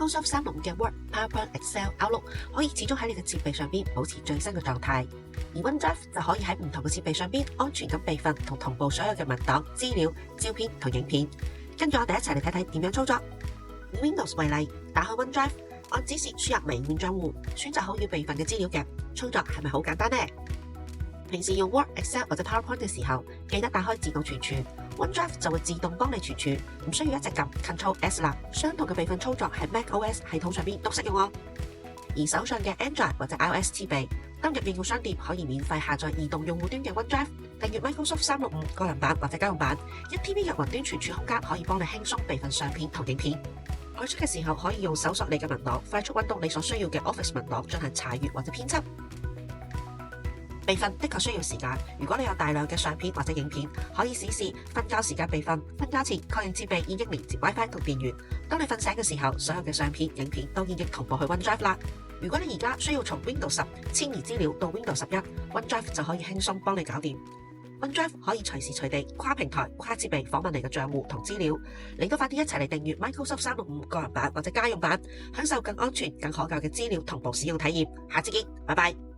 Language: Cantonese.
Microsoft 365嘅 Word、PowerPoint、Excel、Outlook 可以始終喺你嘅設備上邊保持最新嘅狀態，而 OneDrive 就可以喺唔同嘅設備上邊安全咁備份同同步所有嘅文檔、資料、照片同影片。跟住我哋一齊嚟睇睇點樣操作。以 Windows 為例，打開 OneDrive， 按指示輸入微軟賬戶，選擇好要備份嘅資料夾，操作係咪好簡單呢？平時用 Word、Excel 或者 PowerPoint 嘅時候，記得打開自動存儲。OneDrive 就會自動幫你存儲，唔需要一直撳 Ctrl+S 啦。相同嘅備份操作喺 macOS 系統上邊都適用哦。而手上嘅 Android 或者 iOS 設備，登入應用商店可以免費下載移動用戶端嘅 OneDrive，訂閱 Microsoft 365個人版或者家用版，1TB 嘅雲端存儲空間可以幫你輕鬆備份相片同影片。外出嘅時候可以用搜索你嘅文檔，快速揾到你所需要嘅 Office 文檔進行查閱或者編輯。備份的確需要時間，如果你有大量嘅相片或者影片，可以試試瞓覺時間備份。瞓覺前確認設備已經連接 WiFi 同電源。當你瞓醒嘅時候，所有嘅相片、影片都已經同步去 OneDrive 啦。如果你而家需要從 Windows 10遷移資料到 Windows 11，OneDrive 就可以輕鬆幫你搞掂。OneDrive 可以隨時隨地跨平台、跨設備訪問你嘅賬戶同資料。你都快啲一齊嚟訂閱 Microsoft 365個人版或者家用版，享受更安全、更可靠嘅資料同步使用體驗。下次見，拜拜。